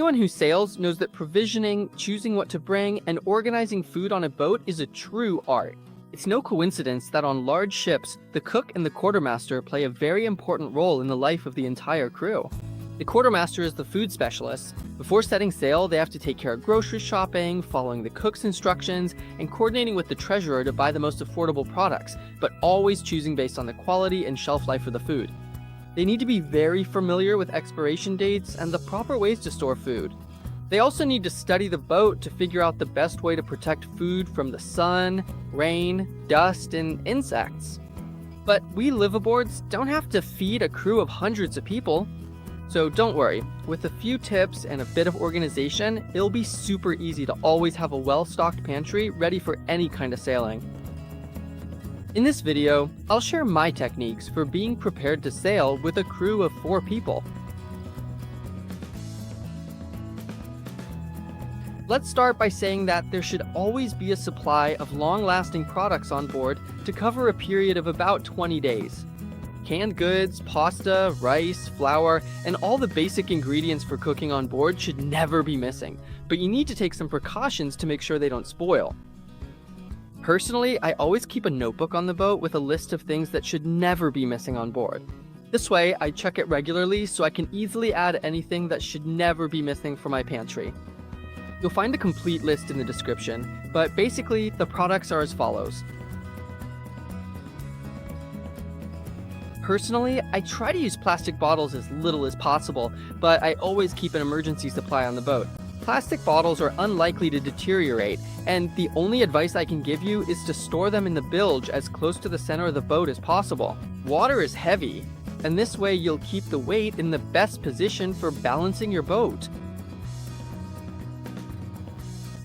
Anyone who sails knows that provisioning, choosing what to bring, and organizing food on a boat is a true art. It's no coincidence that on large ships, the cook and the quartermaster play a very important role in the life of the entire crew. The quartermaster is the food specialist. Before setting sail, they have to take care of grocery shopping, following the cook's instructions, and coordinating with the treasurer to buy the most affordable products, but always choosing based on the quality and shelf life of the food. They need to be very familiar with expiration dates and the proper ways to store food. They also need to study the boat to figure out the best way to protect food from the sun, rain, dust, and insects. But we liveaboards don't have to feed a crew of hundreds of people. So don't worry, with a few tips and a bit of organization, it'll be super easy to always have a well-stocked pantry ready for any kind of sailing. In this video, I'll share my techniques for being prepared to sail with a crew of 4 people. Let's start by saying that there should always be a supply of long-lasting products on board to cover a period of about 20 days. Canned goods, pasta, rice, flour, and all the basic ingredients for cooking on board should never be missing, but you need to take some precautions to make sure they don't spoil. Personally, I always keep a notebook on the boat with a list of things that should never be missing on board. This way, I check it regularly so I can easily add anything that should never be missing from my pantry. You'll find a complete list in the description, but basically, the products are as follows. Personally, I try to use plastic bottles as little as possible, but I always keep an emergency supply on the boat. Plastic bottles are unlikely to deteriorate, and the only advice I can give you is to store them in the bilge as close to the center of the boat as possible. Water is heavy, and this way you'll keep the weight in the best position for balancing your boat.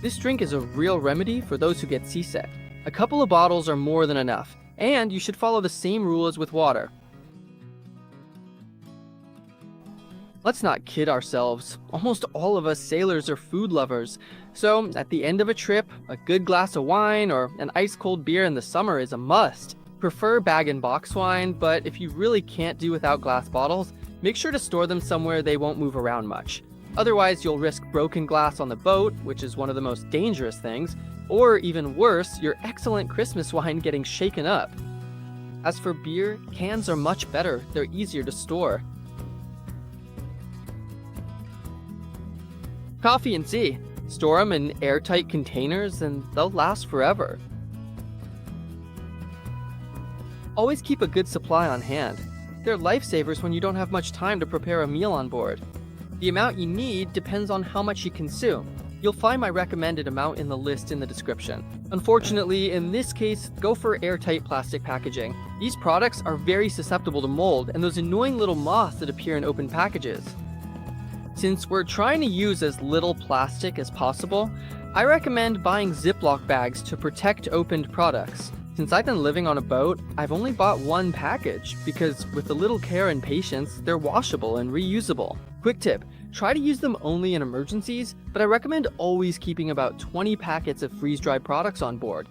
This drink is a real remedy for those who get seasick. A couple of bottles are more than enough, and you should follow the same rule as with water. Let's not kid ourselves, almost all of us sailors are food lovers, so at the end of a trip, a good glass of wine or an ice-cold beer in the summer is a must. Prefer bag-and-box wine, but if you really can't do without glass bottles, make sure to store them somewhere they won't move around much. Otherwise, you'll risk broken glass on the boat, which is one of the most dangerous things, or even worse, your excellent Christmas wine getting shaken up. As for beer, cans are much better, they're easier to store. Coffee and tea. Store them in airtight containers and they'll last forever. Always keep a good supply on hand. They're lifesavers when you don't have much time to prepare a meal on board. The amount you need depends on how much you consume. You'll find my recommended amount in the list in the description. Unfortunately, in this case, go for airtight plastic packaging. These products are very susceptible to mold and those annoying little moths that appear in open packages. Since we're trying to use as little plastic as possible, I recommend buying Ziploc bags to protect opened products. Since I've been living on a boat, I've only bought one package because with a little care and patience, they're washable and reusable. Quick tip, try to use them only in emergencies, but I recommend always keeping about 20 packets of freeze-dried products on board.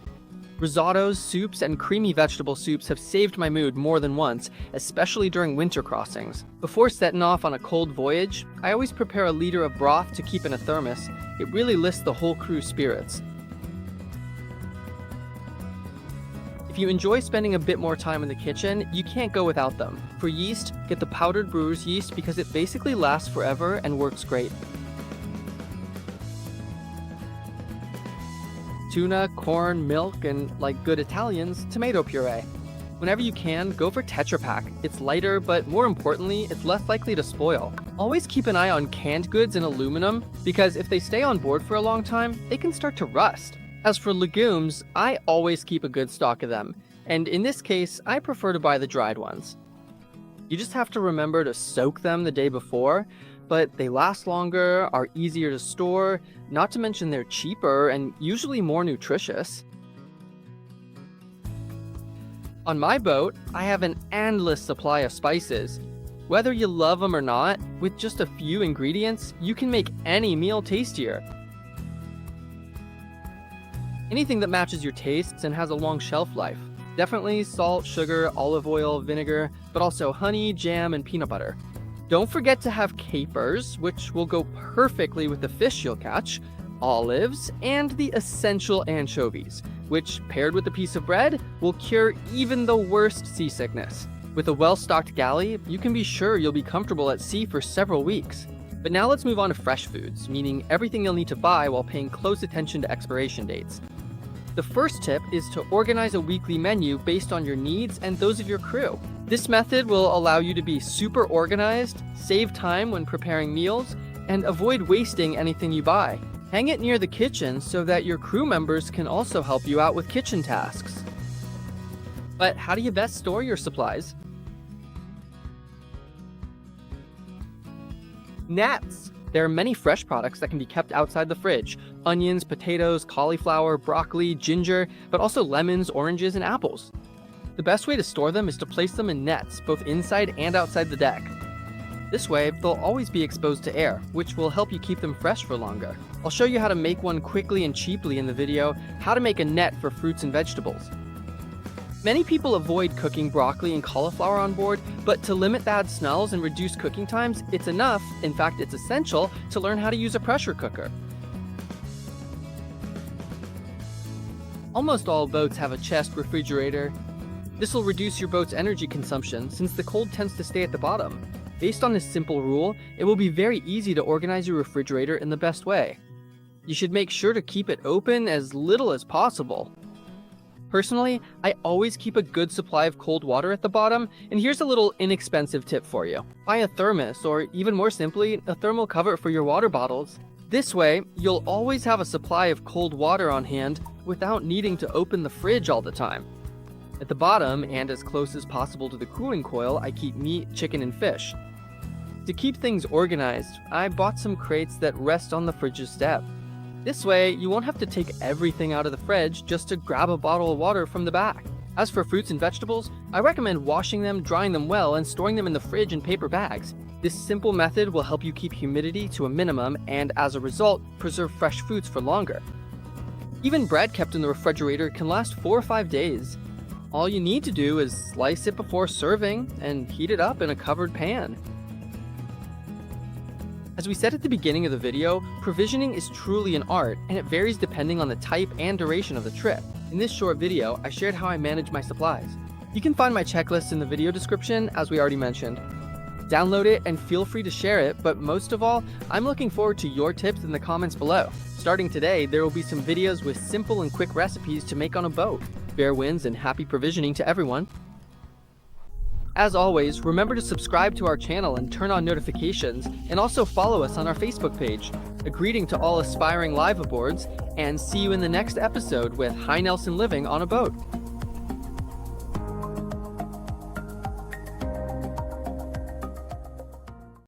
Risottos, soups, and creamy vegetable soups have saved my mood more than once, especially during winter crossings. Before setting off on a cold voyage, I always prepare a liter of broth to keep in a thermos. It really lifts the whole crew's spirits. If you enjoy spending a bit more time in the kitchen, you can't go without them. For yeast, get the powdered brewer's yeast because it basically lasts forever and works great. Tuna, corn, milk, and, like good Italians, tomato puree. Whenever you can, go for Tetra Pak. It's lighter, but more importantly, it's less likely to spoil. Always keep an eye on canned goods in aluminum, because if they stay on board for a long time, they can start to rust. As for legumes, I always keep a good stock of them, and in this case, I prefer to buy the dried ones. You just have to remember to soak them the day before, but they last longer, are easier to store, not to mention they're cheaper and usually more nutritious. On my boat, I have an endless supply of spices. Whether you love them or not, with just a few ingredients, you can make any meal tastier. Anything that matches your tastes and has a long shelf life. Definitely salt, sugar, olive oil, vinegar, but also honey, jam, and peanut butter. Don't forget to have capers, which will go perfectly with the fish you'll catch, olives, and the essential anchovies, which, paired with a piece of bread, will cure even the worst seasickness. With a well-stocked galley, you can be sure you'll be comfortable at sea for several weeks. But now let's move on to fresh foods, meaning everything you'll need to buy while paying close attention to expiration dates. The first tip is to organize a weekly menu based on your needs and those of your crew. This method will allow you to be super organized, save time when preparing meals, and avoid wasting anything you buy. Hang it near the kitchen so that your crew members can also help you out with kitchen tasks. But how do you best store your supplies? Nets! There are many fresh products that can be kept outside the fridge. Onions, potatoes, cauliflower, broccoli, ginger, but also lemons, oranges, and apples. The best way to store them is to place them in nets, both inside and outside the deck. This way, they'll always be exposed to air, which will help you keep them fresh for longer. I'll show you how to make one quickly and cheaply in the video, How to Make a Net for Fruits and Vegetables. Many people avoid cooking broccoli and cauliflower on board, but to limit bad smells and reduce cooking times, it's enough, in fact it's essential, to learn how to use a pressure cooker. Almost all boats have a chest refrigerator. This will reduce your boat's energy consumption since the cold tends to stay at the bottom. Based on this simple rule, it will be very easy to organize your refrigerator in the best way. You should make sure to keep it open as little as possible. Personally, I always keep a good supply of cold water at the bottom, and here's a little inexpensive tip for you. Buy a thermos, or even more simply, a thermal cover for your water bottles. This way, you'll always have a supply of cold water on hand without needing to open the fridge all the time. At the bottom, and as close as possible to the cooling coil, I keep meat, chicken, and fish. To keep things organized, I bought some crates that rest on the fridge's step. This way, you won't have to take everything out of the fridge just to grab a bottle of water from the back. As for fruits and vegetables, I recommend washing them, drying them well, and storing them in the fridge in paper bags. This simple method will help you keep humidity to a minimum and, as a result, preserve fresh foods for longer. Even bread kept in the refrigerator can last 4 or 5 days. All you need to do is slice it before serving and heat it up in a covered pan. As we said at the beginning of the video, provisioning is truly an art, and it varies depending on the type and duration of the trip. In this short video, I shared how I manage my supplies. You can find my checklist in the video description, as we already mentioned. Download it and feel free to share it, but most of all, I'm looking forward to your tips in the comments below. Starting today, there will be some videos with simple and quick recipes to make on a boat. Fair winds and happy provisioning to everyone. As always, remember to subscribe to our channel and turn on notifications, and also follow us on our Facebook page. A greeting to all aspiring live aboards, and see you in the next episode with Hinelson Living on a Boat.